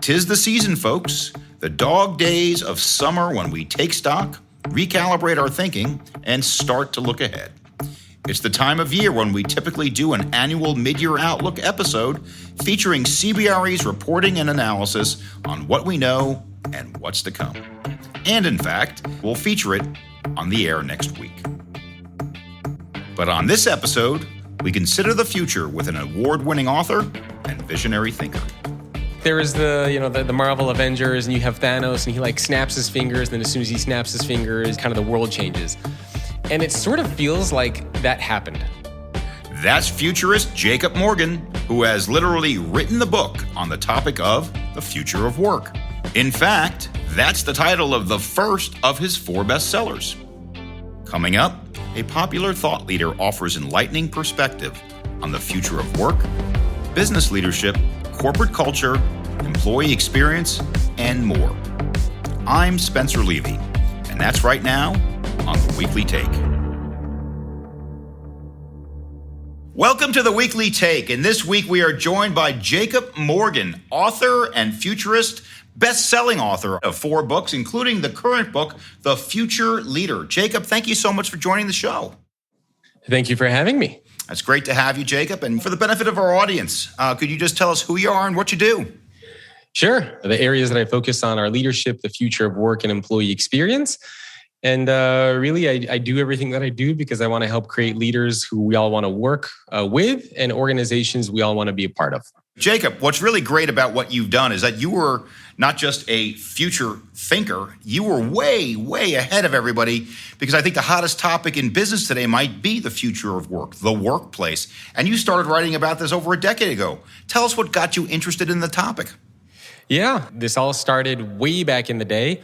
'Tis the season, folks, the dog days of summer when we take stock, recalibrate our thinking, and start to look ahead. It's the time of year when we typically do an annual mid-year outlook episode featuring CBRE's reporting and analysis on what we know and what's to come. And in fact, we'll feature it on the air next week. But on this episode, we consider the future with an award-winning author and visionary thinker. There is the Marvel Avengers, and you have Thanos, and he snaps his fingers, and then as soon as he snaps his fingers, kind of the world changes. And it sort of feels like that happened. That's futurist Jacob Morgan, who has literally written the book on the topic of the future of work. In fact, that's the title of the first of his 4 bestsellers. Coming up, a popular thought leader offers enlightening perspective on the future of work, business leadership, corporate culture, employee experience, and more. I'm Spencer Levy, and that's right now on The Weekly Take. Welcome to The Weekly Take, and this week we are joined by Jacob Morgan, author and futurist, best-selling author of 4 books, including the current book, The Future Leader. Jacob, thank you so much for joining the show. Thank you for having me. It's great to have you, Jacob. And for the benefit of our audience, could you just tell us who you are and what you do? Sure. The areas that I focus on are leadership, the future of work, and employee experience. And really, I do everything that I do because I want to help create leaders who we all want to work with and organizations we all want to be a part of. Jacob, what's really great about what you've done is that you were not just a future thinker, you were way, way ahead of everybody, because I think the hottest topic in business today might be the future of work, the workplace. And you started writing about this over a decade ago. Tell us what got you interested in the topic. Yeah, this all started way back in the day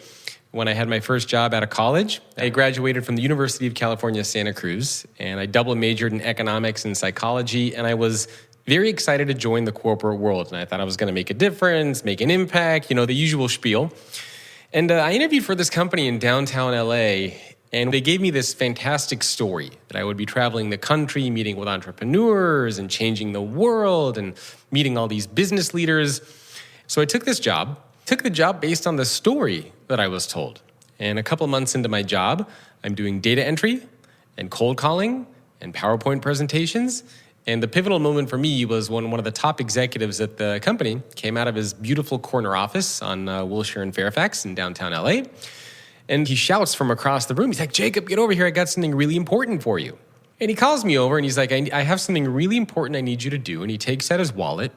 when I had my first job out of college. I graduated from the University of California, Santa Cruz, and I double majored in economics and psychology, and I was very excited to join the corporate world. And I thought I was going to make a difference, make an impact, the usual spiel. And I interviewed for this company in downtown LA, and they gave me this fantastic story that I would be traveling the country, meeting with entrepreneurs and changing the world and meeting all these business leaders. So I took the job based on the story that I was told. And a couple months into my job, I'm doing data entry and cold calling and PowerPoint presentations. And the pivotal moment for me was when one of the top executives at the company came out of his beautiful corner office on Wilshire and Fairfax in downtown LA. And he shouts from across the room, he's like, "Jacob, get over here. I got something really important for you." And he calls me over and he's like, I have something really important I need you to do. And he takes out his wallet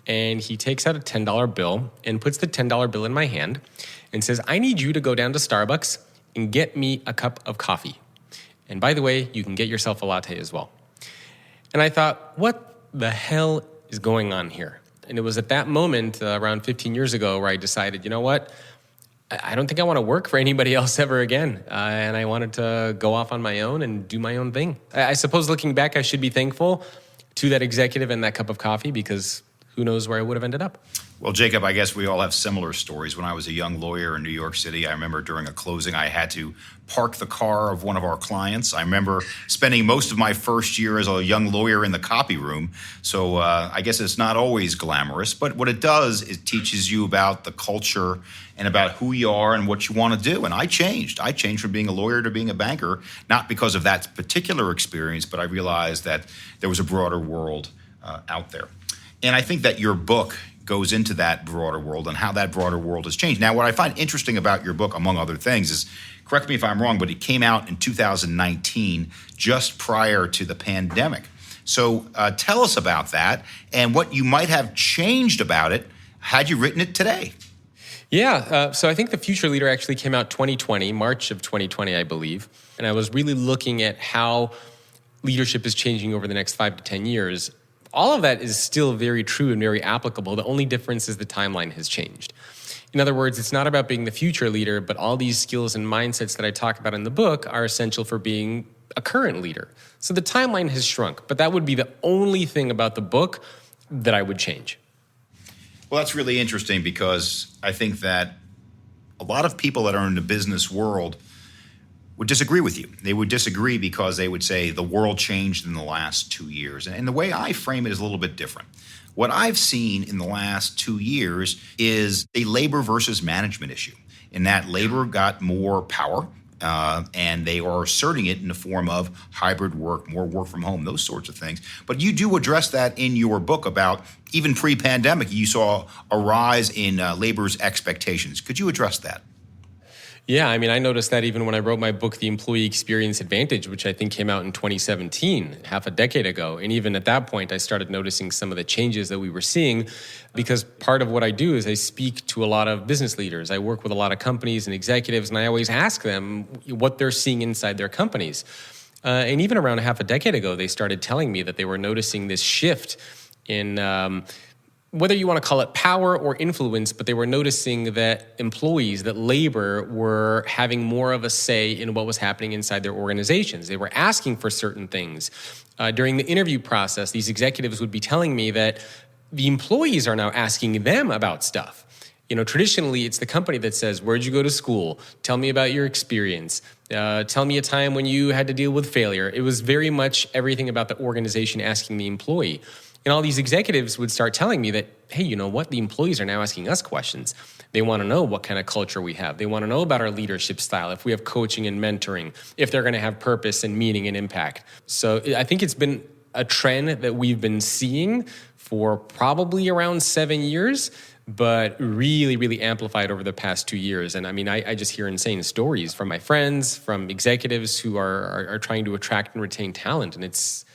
and he takes out a $10 bill and puts the $10 bill in my hand and says, "I need you to go down to Starbucks and get me a cup of coffee. And by the way, you can get yourself a latte as well." And I thought, what the hell is going on here? And it was at that moment, around 15 years ago, where I decided, you know what? I don't think I want to work for anybody else ever again. And I wanted to go off on my own and do my own thing. I suppose looking back, I should be thankful to that executive and that cup of coffee, because who knows where I would have ended up. Well, Jacob, I guess we all have similar stories. When I was a young lawyer in New York City, I remember during a closing, I had to park the car of one of our clients. I remember spending most of my first year as a young lawyer in the copy room. So I guess it's not always glamorous, but what it does, it teaches you about the culture and about who you are and what you want to do. And I changed. I changed from being a lawyer to being a banker, not because of that particular experience, but I realized that there was a broader world out there. And I think that your book goes into that broader world and how that broader world has changed. Now, what I find interesting about your book, among other things, is, correct me if I'm wrong, but it came out in 2019, just prior to the pandemic. So tell us about that and what you might have changed about it had you written it today. Yeah, so I think The Future Leader actually came out 2020, March of 2020, I believe. And I was really looking at how leadership is changing over the next 5 to 10 years. All of that is still very true and very applicable. The only difference is the timeline has changed. In other words, it's not about being the future leader, but all these skills and mindsets that I talk about in the book are essential for being a current leader. So the timeline has shrunk, but that would be the only thing about the book that I would change. Well, that's really interesting, because I think that a lot of people that are in the business world would disagree with you. They would disagree because they would say the world changed in the last 2 years. And the way I frame it is a little bit different. What I've seen in the last 2 years is a labor versus management issue, in that labor got more power. And they are asserting it in the form of hybrid work, more work from home, those sorts of things. But you do address that in your book about even pre-pandemic, you saw a rise in labor's expectations. Could you address that? Yeah, I mean, I noticed that even when I wrote my book, The Employee Experience Advantage, which I think came out in 2017, half a decade ago. And even at that point, I started noticing some of the changes that we were seeing, because part of what I do is I speak to a lot of business leaders. I work with a lot of companies and executives, and I always ask them what they're seeing inside their companies. And even around half a decade ago, they started telling me that they were noticing this shift in whether you want to call it power or influence, but they were noticing that employees, that labor were having more of a say in what was happening inside their organizations. They were asking for certain things. During the interview process, these executives would be telling me that the employees are now asking them about stuff. You know, traditionally, it's the company that says, where'd you go to school? Tell me about your experience. Tell me a time when you had to deal with failure. It was very much everything about the organization asking the employee. And all these executives would start telling me that, hey, you know what? The employees are now asking us questions. They want to know what kind of culture we have. They want to know about our leadership style, if we have coaching and mentoring, if they're going to have purpose and meaning and impact. So I think it's been a trend that we've been seeing for probably around 7 years, but really, really amplified over the past 2 years. And I mean, I just hear insane stories from my friends, from executives who are trying to attract and retain talent. And it's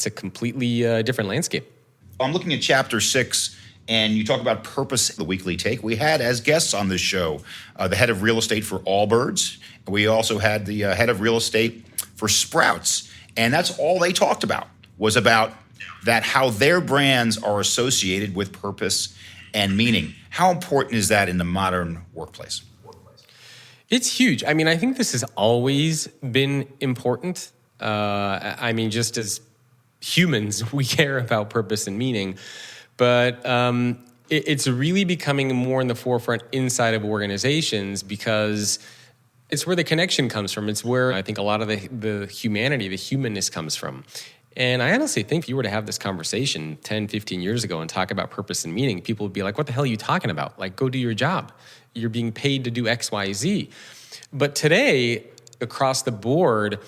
a completely different landscape. I'm looking at chapter 6, and you talk about purpose, the weekly take. We had as guests on this show the head of real estate for Allbirds. We also had the head of real estate for Sprouts. And that's all they talked about, was about that, how their brands are associated with purpose and meaning. How important is that in the modern workplace? It's huge. I mean, I think this has always been important. I mean, just as humans, we care about purpose and meaning, but it's really becoming more in the forefront inside of organizations, because it's where the connection comes from. It's where I think a lot of the humanity, the humanness comes from. And I honestly think if you were to have this conversation 10, 15 years ago and talk about purpose and meaning, people would be like, what the hell are you talking about? Like, go do your job. You're being paid to do X, Y, Z. But today, across the board,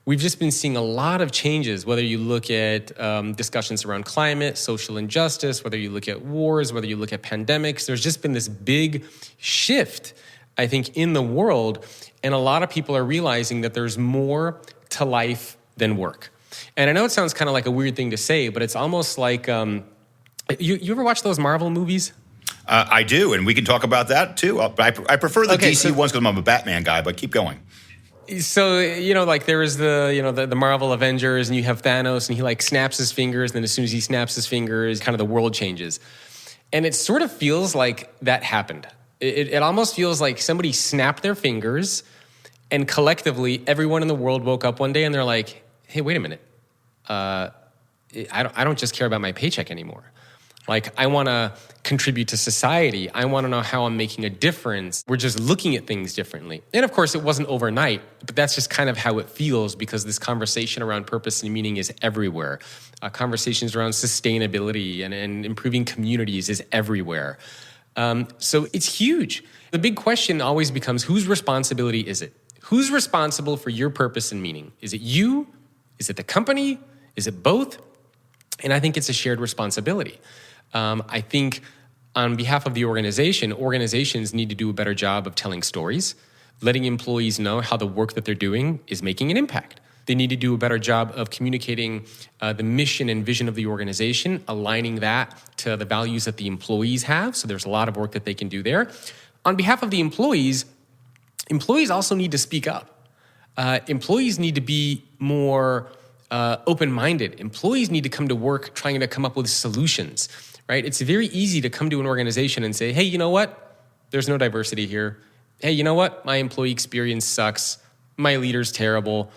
we've just been seeing a lot of changes, whether you look at discussions around climate, social injustice, whether you look at wars, whether you look at pandemics. There's just been this big shift, I think, in the world. And a lot of people are realizing that there's more to life than work. And I know it sounds kind of like a weird thing to say, but it's almost like, you ever watch those Marvel movies? I do, and we can talk about that too. I prefer the DC ones because I'm a Batman guy, but keep going. So, you know, like there is the Marvel Avengers, and you have Thanos, and he like snaps his fingers, and then as soon as he snaps his fingers, kind of the world changes. And it sort of feels like that happened. It almost feels like somebody snapped their fingers, and collectively everyone in the world woke up one day and they're like, hey, wait a minute. I don't just care about my paycheck anymore. Like, I want to contribute to society. I want to know how I'm making a difference. We're just looking at things differently. And of course, it wasn't overnight, but that's just kind of how it feels, because this conversation around purpose and meaning is everywhere. Conversations around sustainability and improving communities is everywhere. So it's huge. The big question always becomes, whose responsibility is it? Who's responsible for your purpose and meaning? Is it you? Is it the company? Is it both? And I think it's a shared responsibility. I think on behalf of the organization, organizations need to do a better job of telling stories, letting employees know how the work that they're doing is making an impact. They need to do a better job of communicating the mission and vision of the organization, aligning that to the values that the employees have. So there's a lot of work that they can do there. On behalf of the employees also need to speak up. Employees need to be more open-minded. Employees need to come to work trying to come up with solutions, right? It's very easy to come to an organization and say, hey, you know what? There's no diversity here. Hey, you know what? My employee experience sucks. My leader's terrible.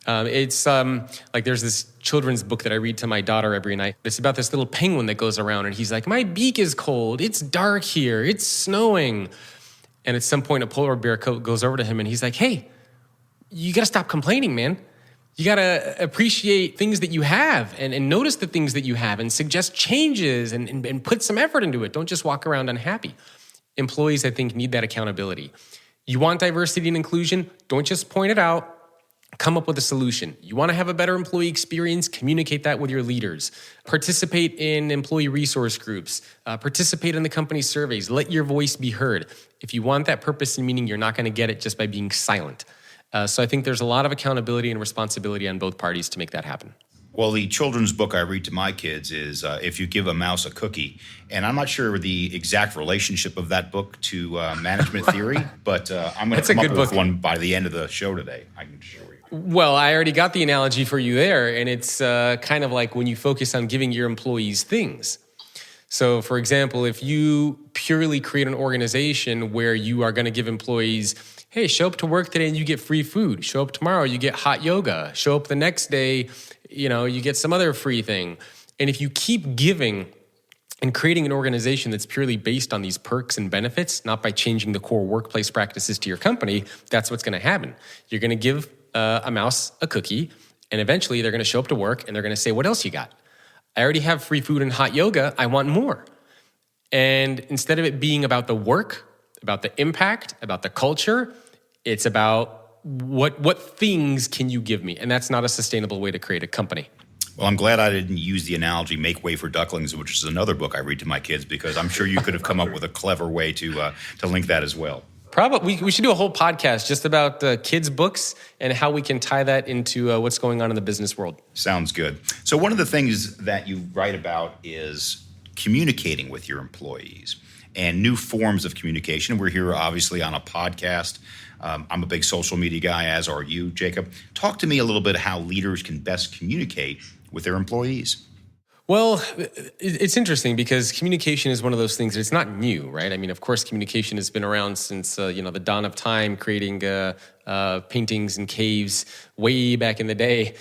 It's like there's this children's book that I read to my daughter every night. It's about this little penguin that goes around, and he's like, my beak is cold. It's dark here. It's snowing. And at some point, a polar bear goes over to him, and he's like, hey, you got to stop complaining, man. You got to appreciate things that you have and notice the things that you have and suggest changes and put some effort into it. Don't just walk around unhappy. Employees, I think, need that accountability. You want diversity and inclusion? Don't just point it out. Come up with a solution. You want to have a better employee experience? Communicate that with your leaders. Participate in employee resource groups. Participate in the company surveys. Let your voice be heard. If you want that purpose and meaning, you're not going to get it just by being silent. So I think there's a lot of accountability and responsibility on both parties to make that happen. Well, the children's book I read to my kids is If You Give a Mouse a Cookie. And I'm not sure the exact relationship of that book to management theory, but I'm going to come up with one by the end of the show today, I can assure you. Well, I already got the analogy for you there, and it's kind of like when you focus on giving your employees things. So, for example, if you purely create an organization where you are going to give employees, hey, show up to work today and you get free food. Show up tomorrow, you get hot yoga. Show up the next day, you get some other free thing. And if you keep giving and creating an organization that's purely based on these perks and benefits, not by changing the core workplace practices to your company, that's what's going to happen. You're going to give a mouse a cookie, and eventually they're going to show up to work and they're going to say, what else you got? I already have free food and hot yoga. I want more. And instead of it being about the work, about the impact, about the culture, it's about what things can you give me? And that's not a sustainable way to create a company. Well, I'm glad I didn't use the analogy "Make Way for Ducklings," which is another book I read to my kids, because I'm sure you could have come up with a clever way to link that as well. Probably, we should do a whole podcast just about kids' books and how we can tie that into what's going on in the business world. Sounds good. So one of the things that you write about is communicating with your employees and new forms of communication. We're here obviously on a podcast. I'm a big social media guy, as are you, Jacob. Talk to me a little bit how leaders can best communicate with their employees. Well, it's interesting because communication is one of those things that it's not new, right? I mean, of course, communication has been around since the dawn of time, creating paintings and caves way back in the day.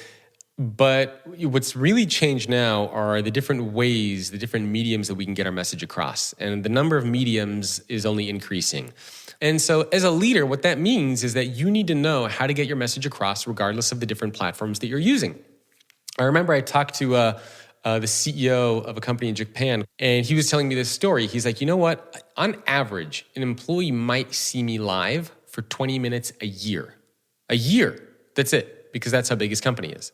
But what's really changed now are the different ways, the different mediums that we can get our message across. And the number of mediums is only increasing. And so as a leader, what that means is that you need to know how to get your message across regardless of the different platforms that you're using. I remember I talked to the CEO of a company in Japan, and he was telling me this story. He's like, you know what? On average, an employee might see me live for 20 minutes a year. A year. That's it, because that's how big his company is.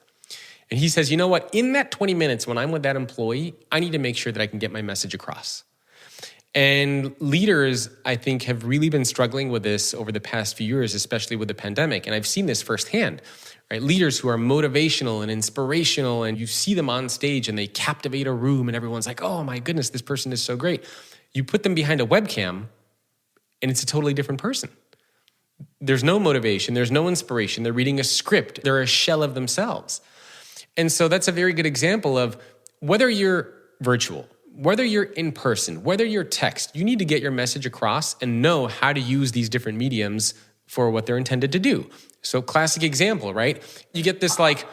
And he says, you know what? In that 20 minutes when I'm with that employee, I need to make sure that I can get my message across. And leaders, I think, have really been struggling with this over the past few years, especially with the pandemic. And I've seen this firsthand, right? Leaders who are motivational and inspirational, and you see them on stage and they captivate a room and everyone's like, oh my goodness, this person is so great. You put them behind a webcam and it's a totally different person. There's no motivation. There's no inspiration. They're reading a script. They're a shell of themselves. And so that's a very good example of whether you're virtual, whether you're in person, whether you're text, you need to get your message across and know how to use these different mediums for what they're intended to do. So classic example, right? You get this like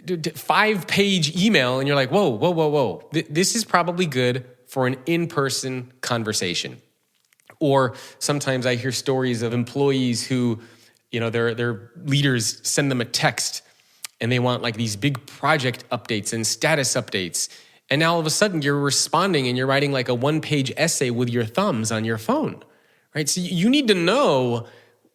5-page email and you're like, whoa. This is probably good for an in-person conversation. Or sometimes I hear stories of employees who, their leaders send them a text and they want like these big project updates and status updates. And now all of a sudden you're responding and you're writing like a 1-page essay with your thumbs on your phone, right? So you need to know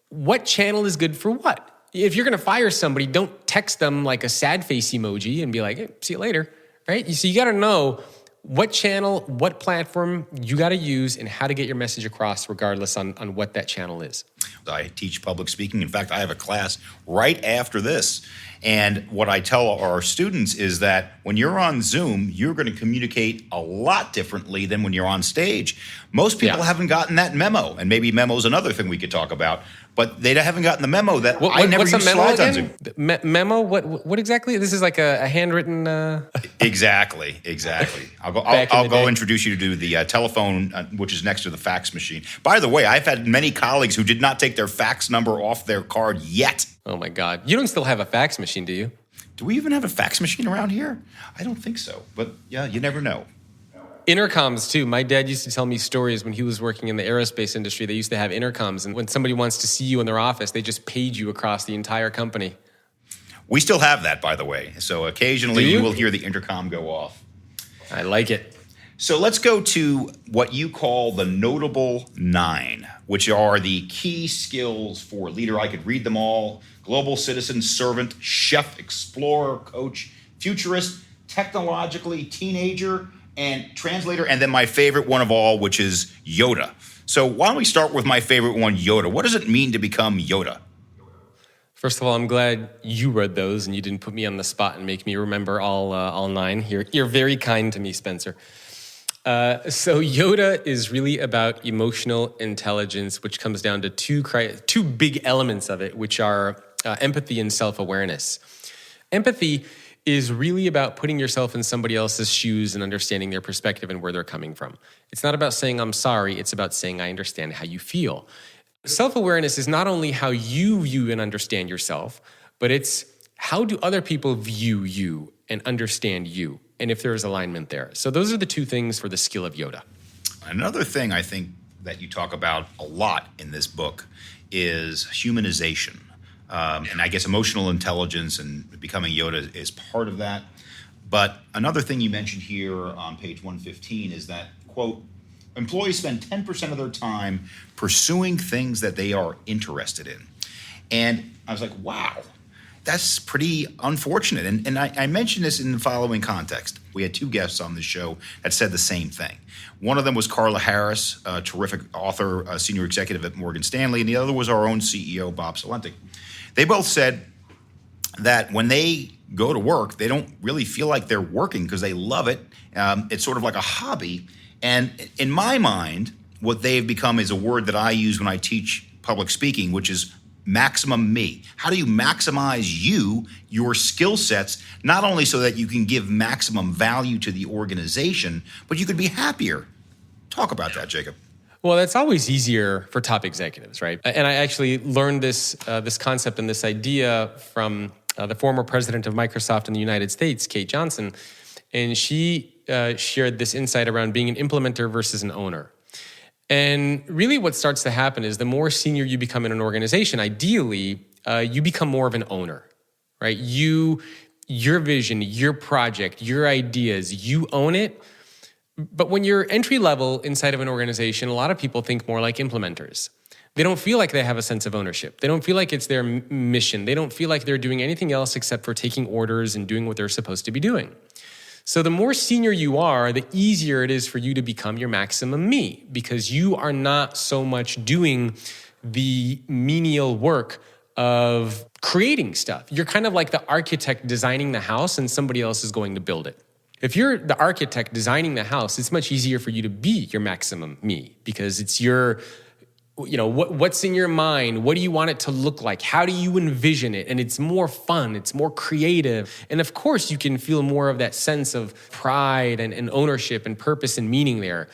what channel is good for what. If you're going to fire somebody, don't text them like a sad face emoji and be like, hey, see you later, right? So you got to know what channel, what platform you got to use and how to get your message across regardless on what that channel is. I teach public speaking. In fact, I have a class right after this. And what I tell our students is that when you're on Zoom, you're going to communicate a lot differently than when you're on stage. Most people haven't gotten that memo, and maybe memo is another thing we could talk about. But they haven't gotten the memo that I never use slides on Zoom. Memo? What exactly? This is like a handwritten... Exactly. I'll go introduce you to the telephone, which is next to the fax machine. By the way, I've had many colleagues who did not take their fax number off their card yet. Oh my God. You don't still have a fax machine, do you? Do we even have a fax machine around here? I don't think so. But yeah, you never know. Intercoms too. My dad used to tell me stories when he was working in the aerospace industry. They used to have intercoms, and when somebody wants to see you in their office, they just page you across the entire company. We still have that, by the way. So occasionally Do you? you will hear the intercom go off. I like it. So let's go to what you call the notable 9, which are the key skills for a leader. I could read them all: global citizen, servant, chef, explorer, coach, futurist, technologically teenager, and translator. And then my favorite one of all, which is Yoda. So why don't we start with my favorite one, Yoda? What does it mean to become Yoda? First of all, I'm glad you read those and you didn't put me on the spot and make me remember all 9. You're very kind to me, Spencer. So Yoda is really about emotional intelligence, which comes down to two big elements of it, which are empathy and self-awareness. Empathy is really about putting yourself in somebody else's shoes and understanding their perspective and where they're coming from. It's not about saying, I'm sorry. It's about saying, I understand how you feel. Self-awareness is not only how you view and understand yourself, but it's how do other people view you and understand you, and if there is alignment there. So those are the 2 things for the skill of Yoda. Another thing I think that you talk about a lot in this book is humanization. And I guess emotional intelligence and becoming Yoda is part of that. But another thing you mentioned here on page 115 is that, quote, employees spend 10% of their time pursuing things that they are interested in. And I was like, wow, that's pretty unfortunate. And I mentioned this in the following context. We had 2 guests on the show that said the same thing. One of them was Carla Harris, a terrific author, a senior executive at Morgan Stanley, and the other was our own CEO, Bob Salentic. They both said that when they go to work, they don't really feel like they're working because they love it. It's sort of like a hobby. And in my mind, what they've become is a word that I use when I teach public speaking, which is maximum me. How do you maximize your skill sets, not only so that you can give maximum value to the organization, but you could be happier? Talk about that, Jacob. Well, that's always easier for top executives, right? And I actually learned this concept and this idea from the former president of Microsoft in the United States, Kate Johnson, and she shared this insight around being an implementer versus an owner. And really what starts to happen is the more senior you become in an organization, ideally, you become more of an owner, right? Your vision, your project, your ideas, you own it. But when you're entry level inside of an organization, a lot of people think more like implementers. They don't feel like they have a sense of ownership. They don't feel like it's their mission. They don't feel like they're doing anything else except for taking orders and doing what they're supposed to be doing. So the more senior you are, the easier it is for you to become your maximum me, because you are not so much doing the menial work of creating stuff. You're kind of like the architect designing the house and somebody else is going to build it. If you're the architect designing the house, it's much easier for you to be your maximum me, because it's your, what's in your mind? What do you want it to look like? How do you envision it? And it's more fun. It's more creative. And of course, you can feel more of that sense of pride and ownership and purpose and meaning there.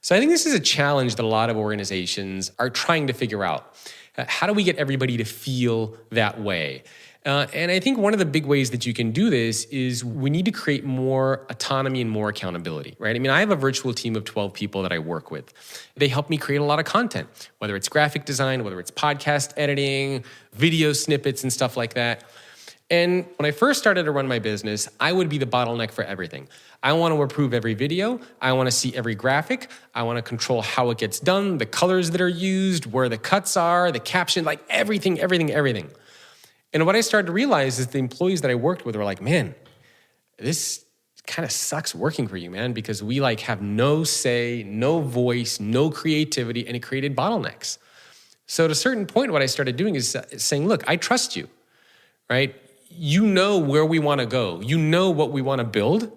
So I think this is a challenge that a lot of organizations are trying to figure out. How do we get everybody to feel that way? And I think one of the big ways that you can do this is we need to create more autonomy and more accountability, right? I mean, I have a virtual team of 12 people that I work with. They help me create a lot of content, whether it's graphic design, whether it's podcast editing, video snippets and stuff like that. And when I first started to run my business, I would be the bottleneck for everything. I want to approve every video. I want to see every graphic. I want to control how it gets done, the colors that are used, where the cuts are, the caption, like everything. And what I started to realize is the employees that I worked with were like, man, this kind of sucks working for you, man, because we have no say, no voice, no creativity, and it created bottlenecks. So at a certain point, what I started doing is saying, look, I trust you, right? You know where we want to go. You know what we want to build.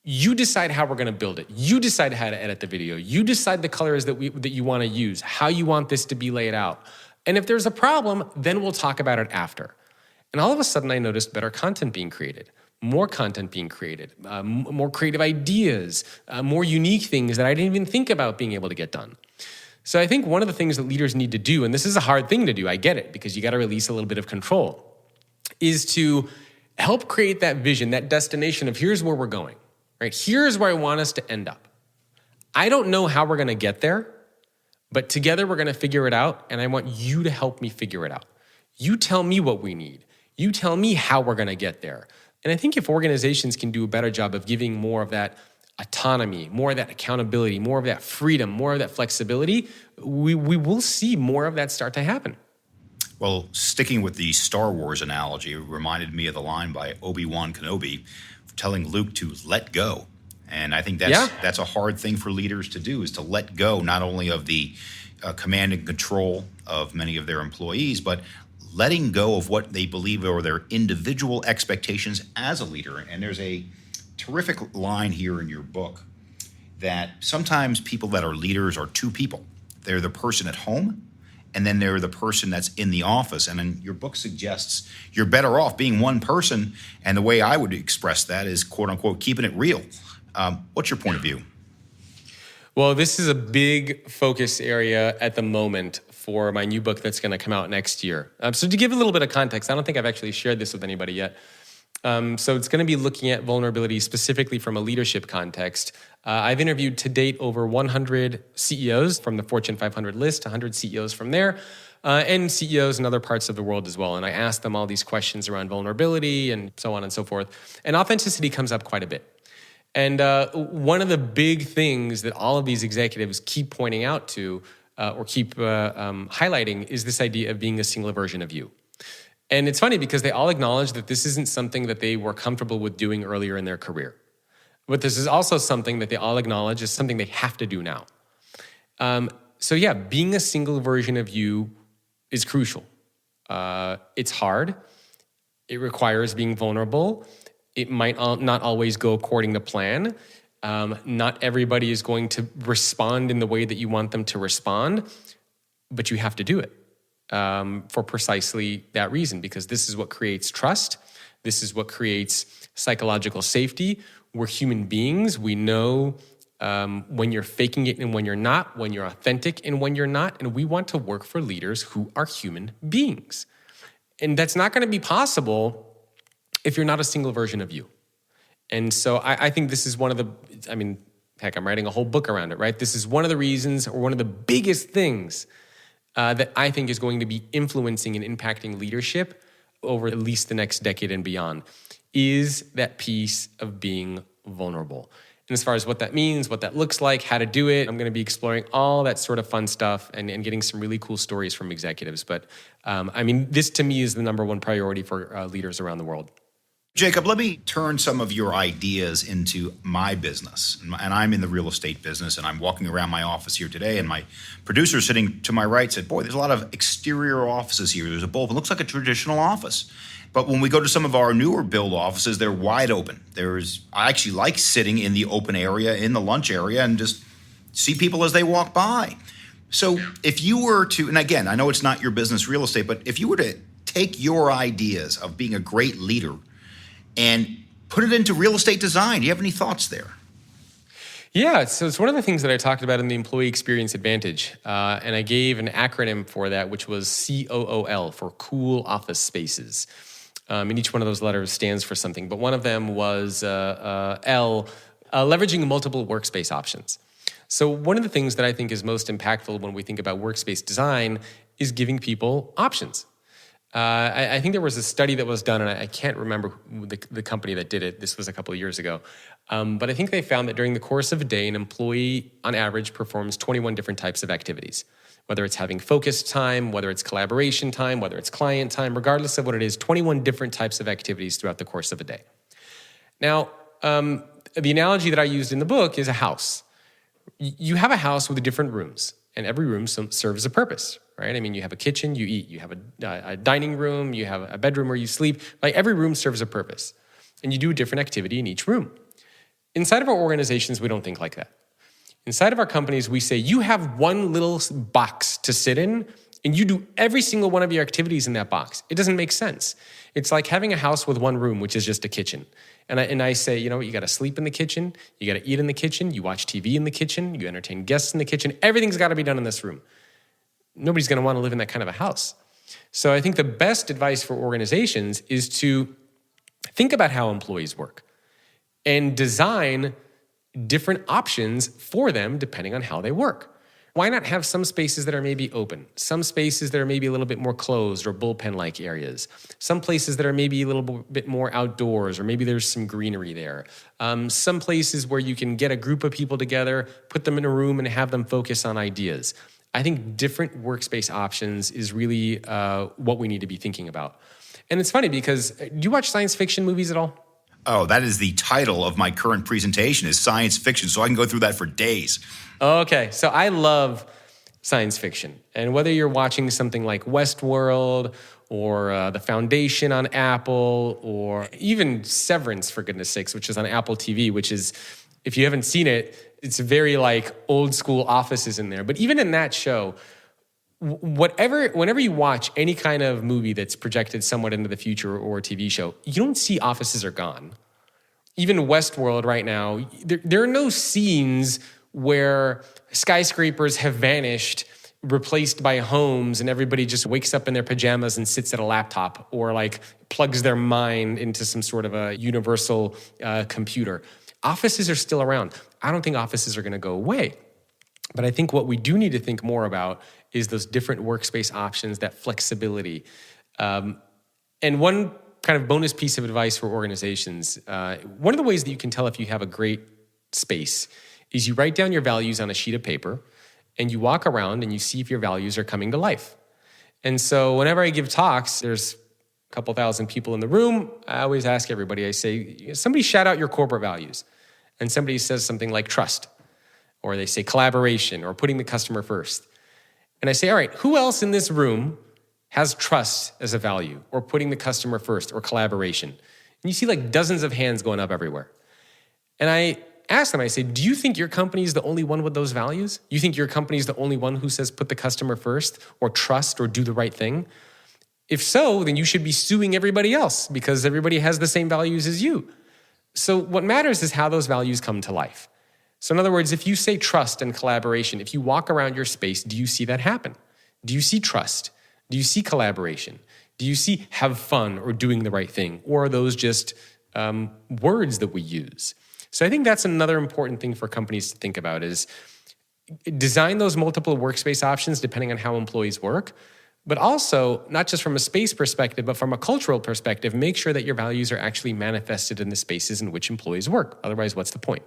You decide how we're going to build it. You decide how to edit the video. You decide the colors that you want to use, how you want this to be laid out. And if there's a problem, then we'll talk about it after. And all of a sudden, I noticed better content being created, more content being created, more creative ideas, more unique things that I didn't even think about being able to get done. So I think one of the things that leaders need to do, and this is a hard thing to do, I get it, because you got to release a little bit of control, is to help create that vision, that destination of here's where we're going, right? Here's where I want us to end up. I don't know how we're going to get there, but together we're going to figure it out, and I want you to help me figure it out. You tell me what we need. You tell me how we're going to get there. And I think if organizations can do a better job of giving more of that autonomy, more of that accountability, more of that freedom, more of that flexibility, we will see more of that start to happen. Well, sticking with the Star Wars analogy, it reminded me of the line by Obi-Wan Kenobi telling Luke to let go. And I think that's a hard thing for leaders to do, is to let go not only of the command and control of many of their employees, but letting go of what they believe are their individual expectations as a leader. And there's a terrific line here in your book that sometimes people that are leaders are two people. They're the person at home, and then they're the person that's in the office. And then your book suggests you're better off being one person. And the way I would express that is, quote unquote, keeping it real. What's your point of view? Well, this is a big focus area at the moment for my new book that's going to come out next year. So to give a little bit of context, I don't think I've actually shared this with anybody yet. So it's going to be looking at vulnerability specifically from a leadership context. I've interviewed to date over 100 CEOs from the Fortune 500 list, 100 CEOs from there, and CEOs in other parts of the world as well. And I asked them all these questions around vulnerability and so on and so forth. And authenticity comes up quite a bit. And one of the big things that all of these executives keep pointing out to or keep highlighting is this idea of being a single version of you. And it's funny because they all acknowledge that this isn't something that they were comfortable with doing earlier in their career. But this is also something that they all acknowledge is something they have to do now. So yeah, being a single version of you is crucial. It's hard. It requires being vulnerable. It might not always go according to plan. Not everybody is going to respond in the way that you want them to respond, but you have to do it for precisely that reason, because this is what creates trust. This is what creates psychological safety. We're human beings. We know when you're faking it and when you're not, when you're authentic and when you're not, and we want to work for leaders who are human beings. And that's not going to be possible if you're not a single version of you. And so I think this is one of the, heck, I'm writing a whole book around it, right? This is one of the reasons, or one of the biggest things that I think is going to be influencing and impacting leadership over at least the next decade and beyond, is that piece of being vulnerable. And as far as what that means, what that looks like, how to do it, I'm going to be exploring all that sort of fun stuff and getting some really cool stories from executives. But this to me is the number one priority for leaders around the world. Jacob, let me turn some of your ideas into my business. And I'm in the real estate business, and I'm walking around my office here today, and my producer sitting to my right said, boy, there's a lot of exterior offices here. There's a bulb. It looks like a traditional office. But when we go to some of our newer build offices, they're wide open. I actually like sitting in the open area, in the lunch area, and just see people as they walk by. So if you were to, and again, I know it's not your business, real estate, but if you were to take your ideas of being a great leader and put it into real estate design, do you have any thoughts there? Yeah, so it's one of the things that I talked about in the Employee Experience Advantage. And I gave an acronym for that, which was COOL, for Cool Office Spaces. And each one of those letters stands for something. But one of them was L, leveraging multiple workspace options. So one of the things that I think is most impactful when we think about workspace design is giving people options. I think there was a study that was done, and I can't remember the company that did it. This was a couple of years ago. But I think they found that during the course of a day, an employee, on average, performs 21 different types of activities. Whether it's having focused time, whether it's collaboration time, whether it's client time, regardless of what it is, 21 different types of activities throughout the course of a day. Now, the analogy that I used in the book is a house. You have a house with different rooms, and every room serves a purpose, right? You have a kitchen, you eat. You have a dining room, you have a bedroom where you sleep. Like, every room serves a purpose, and you do a different activity in each room. Inside of our organizations, we don't think like that. Inside of our companies, we say, you have one little box to sit in, and you do every single one of your activities in that box. It doesn't make sense. It's like having a house with one room, which is just a kitchen. And I say, you got to sleep in the kitchen, you got to eat in the kitchen, you watch TV in the kitchen, you entertain guests in the kitchen. Everything's got to be done in this room. Nobody's going to want to live in that kind of a house. So I think the best advice for organizations is to think about how employees work and design different options for them depending on how they work, why not have some spaces that are maybe open, some spaces that are maybe a little bit more closed or bullpen-like areas, some places that are maybe a little bit more outdoors, or maybe there's some greenery there, some places where you can get a group of people together, put them in a room and have them focus on ideas. I think different workspace options is really what we need to be thinking about. And it's funny because, do you watch science fiction movies at all? Oh, that is the title of my current presentation, is science fiction, so I can go through that for days. Okay, so I love science fiction. And whether you're watching something like Westworld or The Foundation on Apple, or even Severance, for goodness sakes, which is on Apple TV, which is, if you haven't seen it, it's very like old school offices in there. But even in that show, whenever you watch any kind of movie that's projected somewhat into the future or a TV show, you don't see offices are gone. Even Westworld right now, there are no scenes where skyscrapers have vanished, replaced by homes, and everybody just wakes up in their pajamas and sits at a laptop, or like plugs their mind into some sort of a universal computer. Offices are still around. I don't think offices are going to go away. But I think what we do need to think more about is those different workspace options, that flexibility. And one kind of bonus piece of advice for organizations, one of the ways that you can tell if you have a great space is you write down your values on a sheet of paper and you walk around and you see if your values are coming to life. And so whenever I give talks, there's a couple thousand people in the room, I always ask everybody, I say, somebody shout out your corporate values. And somebody says something like trust, or they say collaboration, or putting the customer first. And I say, all right, who else in this room has trust as a value, or putting the customer first, or collaboration? And you see like dozens of hands going up everywhere. And I ask them, I say, do you think your company is the only one with those values? You think your company is the only one who says put the customer first, or trust, or do the right thing? If so, then you should be suing everybody else because everybody has the same values as you. So what matters is how those values come to life. So in other words, if you say trust and collaboration, if you walk around your space, do you see that happen? Do you see trust? Do you see collaboration? Do you see have fun or doing the right thing? Or are those just words that we use? So I think that's another important thing for companies to think about is design those multiple workspace options depending on how employees work. But also, not just from a space perspective, but from a cultural perspective, make sure that your values are actually manifested in the spaces in which employees work. Otherwise, what's the point?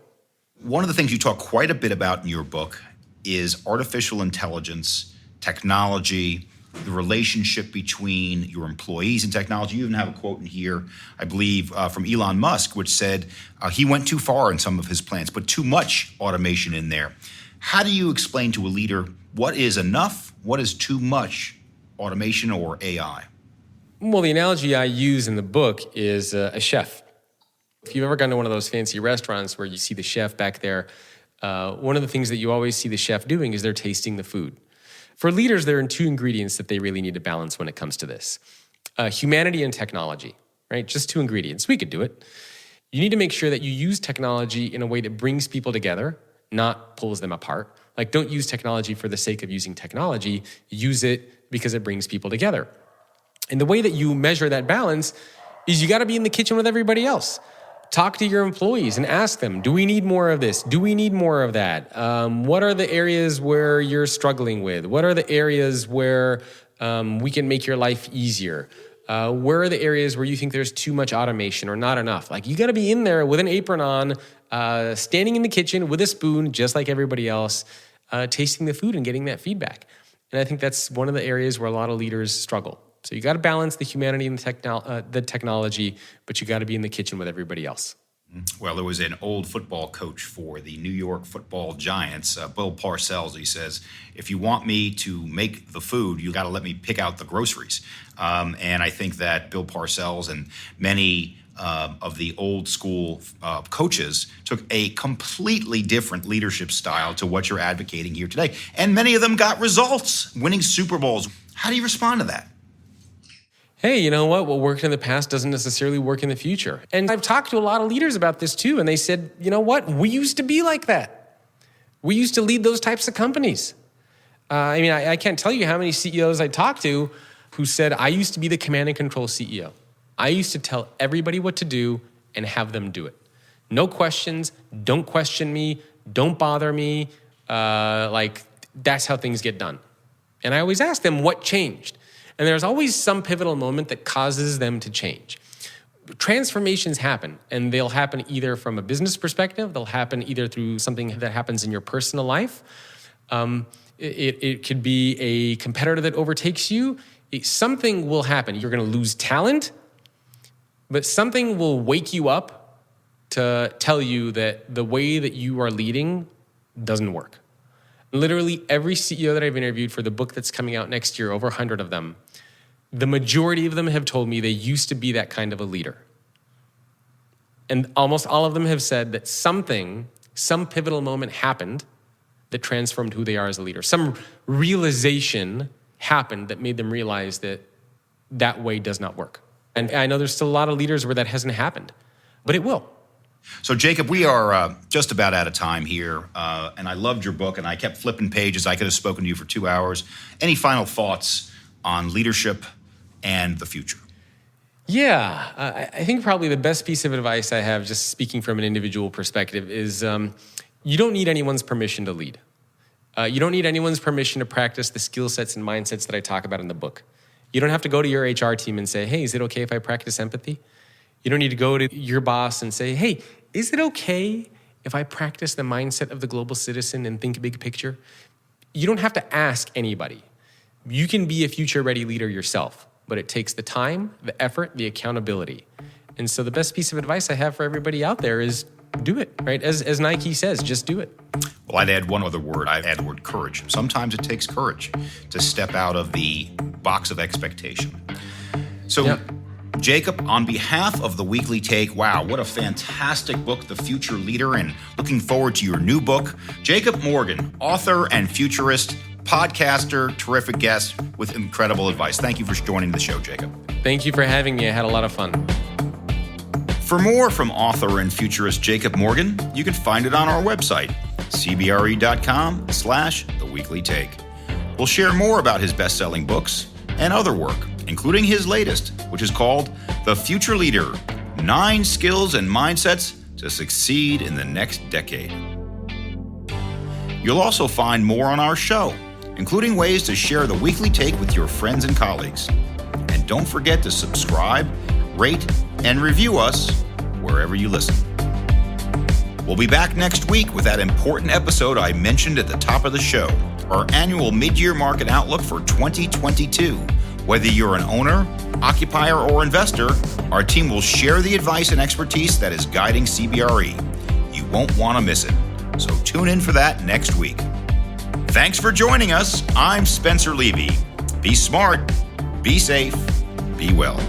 One of the things you talk quite a bit about in your book is artificial intelligence, technology, the relationship between your employees and technology. You even have a quote in here, I believe, from Elon Musk, which said he went too far in some of his plans, put too much automation in there. How do you explain to a leader what is enough, what is too much automation or AI? Well, the analogy I use in the book is a chef. If you've ever gone to one of those fancy restaurants where you see the chef back there, one of the things that you always see the chef doing is they're tasting the food. For leaders, there are two ingredients that they really need to balance when it comes to this. Humanity and technology, right? Just two ingredients. We could do it. You need to make sure that you use technology in a way that brings people together, not pulls them apart. Like, don't use technology for the sake of using technology. Use it because it brings people together. And the way that you measure that balance is you got to be in the kitchen with everybody else. Talk to your employees and ask them, do we need more of this? Do we need more of that? What are the areas where you're struggling with? What are the areas where we can make your life easier? Where are the areas where you think there's too much automation or not enough? Like, you got to be in there with an apron on, standing in the kitchen with a spoon, just like everybody else, tasting the food and getting that feedback. And I think that's one of the areas where a lot of leaders struggle. So you got to balance the humanity and the technology, but you got to be in the kitchen with everybody else. Well, there was an old football coach for the New York Football Giants, Bill Parcells. He says, if you want me to make the food, you got to let me pick out the groceries. And I think that Bill Parcells and many of the old school coaches took a completely different leadership style to what you're advocating here today. And many of them got results, winning Super Bowls. How do you respond to that? Hey, you know what? What worked in the past doesn't necessarily work in the future. And I've talked to a lot of leaders about this too, and they said, you know what? We used to be like that. We used to lead those types of companies. I can't tell you how many CEOs I talked to who said, I used to be the command and control CEO. I used to tell everybody what to do and have them do it. No questions. Don't question me. Don't bother me. that's how things get done. And I always ask them what changed. And there's always some pivotal moment that causes them to change. Transformations happen, and they'll happen either from a business perspective, they'll happen either through something that happens in your personal life. It could be a competitor that overtakes you. Something will happen. You're going to lose talent, but something will wake you up to tell you that the way that you are leading doesn't work. Literally every CEO that I've interviewed for the book that's coming out next year, over 100 of them, the majority of them have told me they used to be that kind of a leader. And almost all of them have said that some pivotal moment happened that transformed who they are as a leader. Some realization happened that made them realize that that way does not work. And I know there's still a lot of leaders where that hasn't happened, but it will. So, Jacob, we are just about out of time here, and I loved your book, and I kept flipping pages. I could have spoken to you for 2 hours. Any final thoughts on leadership and the future? Yeah, I think probably the best piece of advice I have, just speaking from an individual perspective, is you don't need anyone's permission to lead. You don't need anyone's permission to practice the skill sets and mindsets that I talk about in the book. You don't have to go to your HR team and say, hey, is it okay if I practice empathy? You don't need to go to your boss and say, hey, is it okay if I practice the mindset of the global citizen and think big picture? You don't have to ask anybody. You can be a future-ready leader yourself, but it takes the time, the effort, the accountability. And so the best piece of advice I have for everybody out there is do it, right? As Nike says, just do it. Well, I'd add one other word. I'd add the word courage. Sometimes it takes courage to step out of the box of expectation. So, Yep. Jacob, on behalf of the Weekly Take, wow, what a fantastic book, The Future Leader, and looking forward to your new book. Jacob Morgan, author and futurist, podcaster, terrific guest with incredible advice. Thank you for joining the show, Jacob. Thank you for having me. I had a lot of fun. For more from author and futurist Jacob Morgan, you can find it on our website, cbre.com/theweeklytake. We'll share more about his best-selling books and other work, including his latest, which is called The Future Leader, 9 Skills and Mindsets to Succeed in the Next Decade. You'll also find more on our show, including ways to share the Weekly Take with your friends and colleagues. And don't forget to subscribe, rate, and review us wherever you listen. We'll be back next week with that important episode I mentioned at the top of the show, our annual mid-year market outlook for 2022. Whether you're an owner, occupier, or investor, our team will share the advice and expertise that is guiding CBRE. You won't want to miss it. So tune in for that next week. Thanks for joining us. I'm Spencer Levy. Be smart, be safe, be well.